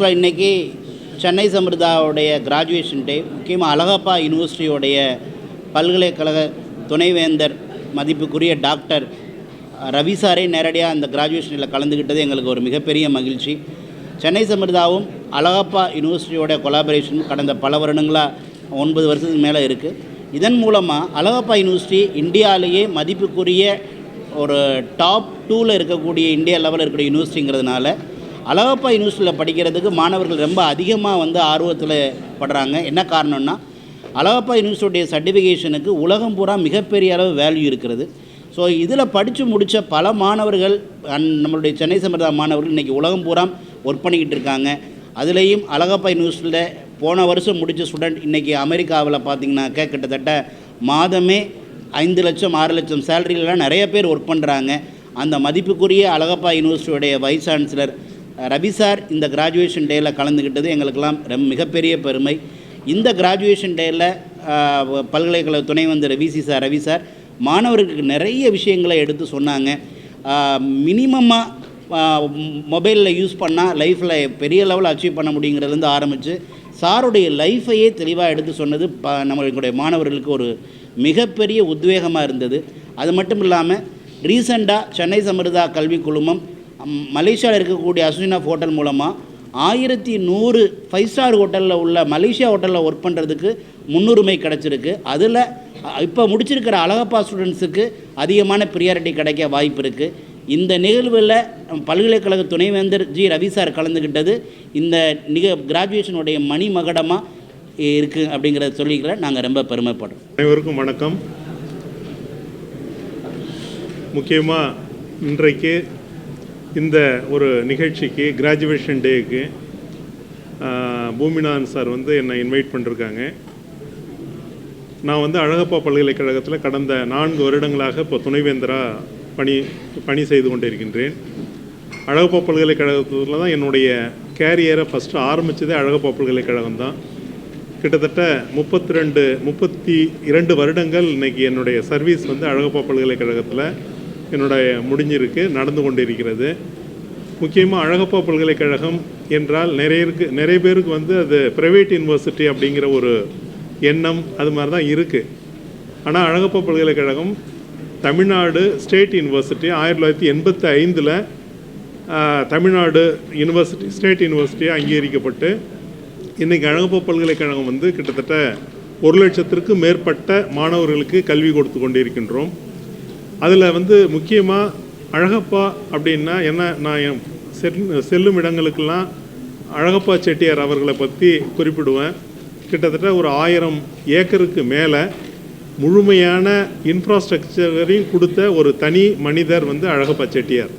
ஆக்சுவலாக இன்றைக்கி சென்னை சமிர்தாவுடைய கிராஜுவேஷன் டே. முக்கியமாக அழகப்பா யூனிவர்சிட்டியோடைய பல்கலைக்கழக துணைவேந்தர் மதிப்புக்குரிய டாக்டர் ரவி சாரே நேரடியாக அந்த கிராஜுவேஷனில் கலந்துக்கிட்டது எங்களுக்கு ஒரு மிகப்பெரிய மகிழ்ச்சி. சென்னை சமிர்தாவும் அழகப்பா யூனிவர்சிட்டியோட கொலாபரேஷன் கடந்த பல வருடங்களாக 9 வருஷத்துக்கு மேலே இருக்குது. இதன் மூலமாக அழகப்பா யூனிவர்சிட்டி இந்தியாவிலேயே மதிப்புக்குரிய ஒரு டாப் 2ல் இருக்கக்கூடிய இந்தியா லெவலில் இருக்கக்கூடிய யூனிவர்சிட்டிங்கிறதுனால அழகப்பா யூனிவர்சிட்டியில் படிக்கிறதுக்கு மாணவர்கள் ரொம்ப அதிகமாக ஆர்வத்தில் படுறாங்க. என்ன காரணம்னா, அழகப்பா யூனிவர்சிட்டியுடைய சர்டிஃபிகேஷனுக்கு உலகம் பூரா மிகப்பெரிய அளவு வேல்யூ இருக்கிறது. ஸோ இதில் படித்து முடித்த பல மாணவர்கள் நம்மளுடைய சென்னை சமிர்தா மாணவர்கள் இன்றைக்கி உலகம் பூரா ஒர்க் பண்ணிக்கிட்டு இருக்காங்க. அதுலேயும் அழகப்பா யூனிவர்சிட்டியில் போன வருஷம் முடித்த ஸ்டூடெண்ட் இன்றைக்கி அமெரிக்காவில் பார்த்திங்கனாக்கா கிட்டத்தட்ட மாதமே 5 லட்சம் 6 லட்சம் சேலரியிலலாம் நிறைய பேர் ஒர்க் பண்ணுறாங்க. அந்த மதிப்புக்குரிய அழகப்பா யூனிவர்சிட்டியோடைய வைஸ் சான்சலர் ரவி சார் இந்த கிராஜுவேஷன் டேயில் கலந்துக்கிட்டது எங்களுக்கெல்லாம் மிகப்பெரிய பெருமை. இந்த கிராஜுவேஷன் டேயில் பல்கலைக்கழக துணைவேந்தர் ரவி சார் மாணவர்களுக்கு நிறைய விஷயங்களை எடுத்து சொன்னாங்க. மினிமமாக மொபைலில் யூஸ் பண்ணால் லைஃப்பில் பெரிய லெவலில் அச்சீவ் பண்ண முடியுங்கிறதுலேருந்து ஆரம்பித்து சாருடைய லைஃபையே தெளிவாக எடுத்து சொன்னது நம்மளுடைய மாணவர்களுக்கு ஒரு மிகப்பெரிய உத்வேகமாக இருந்தது. அது மட்டும் இல்லாமல் ரீசெண்டாக சென்னை சமிர்தா கல்வி குழுமம் மலேசியாவில் இருக்கக்கூடிய அசோசியேஷன் ஆஃப் ஹோட்டல் மூலமாக 1100 5 ஸ்டார் ஹோட்டலில் உள்ள மலேசியா ஹோட்டலில் ஒர்க் பண்ணுறதுக்கு முன்னுரிமை கிடச்சிருக்கு. அதில் இப்போ முடிச்சிருக்கிற அழகப்பா ஸ்டூடெண்ட்ஸுக்கு அதிகமான ப்ரியாரிட்டி கிடைக்க வாய்ப்பு இருக்குது. இந்த நிகழ்வில் பல்கலைக்கழக துணைவேந்தர் ரவி சார் கலந்துக்கிட்டது இந்த கிராஜுவேஷனுடைய மணிமகடமாக இருக்குது அப்படிங்கிறத சொல்லிக்கிறேன். நாங்கள் ரொம்ப பெருமைப்படுறோம். அனைவருக்கும் வணக்கம். முக்கியமாக இன்றைக்கு இந்த ஒரு நிகழ்ச்சிக்கு கிராஜுவேஷன் டேக்கு பூமிநாதன் சார் என்னை இன்வைட் பண்ணிருக்காங்க. நான் அழகப்பா பல்கலைக்கழகத்தில் கடந்த 4 வருடங்களாக இப்போ துணைவேந்தராக பணி செய்து கொண்டு இருக்கின்றேன். அழகப்பா பல்கலைக்கழகத்தில் தான் என்னுடைய கேரியரை ஃபஸ்ட்டு ஆரம்பித்ததே அழகப்பா பல்கலைக்கழகம் தான். கிட்டத்தட்ட 32 வருடங்கள் இன்றைக்கி என்னுடைய சர்வீஸ் அழகப்பா பல்கலைக்கழகத்தில் முடிஞ்சிருக்கு, நடந்து கொண்டு இருக்கிறது. முக்கியமாக அழகப்பா பல்கலைக்கழகம் என்றால் நிறைய பேருக்கு அது ப்ரைவேட் யூனிவர்சிட்டி அப்படிங்கிற ஒரு எண்ணம் அது மாதிரி தான் இருக்குது. ஆனால் அழகப்பா பல்கலைக்கழகம் Tamil Nadu state university 1985 Tamil Nadu university state யூனிவர்சிட்டியாக அங்கீகரிக்கப்பட்டு இன்றைக்கி அழகப்பா பல்கலைக்கழகம் கிட்டத்தட்ட 1 லட்சத்திற்கும் மேற்பட்ட மாணவர்களுக்கு கல்வி கொடுத்து கொண்டிருக்கின்றோம். அதில் முக்கியமாக அழகப்பா அப்படின்னா என்ன, நான் செல்லும் இடங்களுக்கெல்லாம் அழகப்பா செட்டியார் அவர்களை பற்றி குறிப்பிடுவேன். கிட்டத்தட்ட ஒரு 1000 ஏக்கருக்கு மேலே முழுமையான இன்ஃப்ராஸ்ட்ரக்சரையும் கொடுத்த ஒரு தனி மனிதர் அழகப்பா செட்டியார்.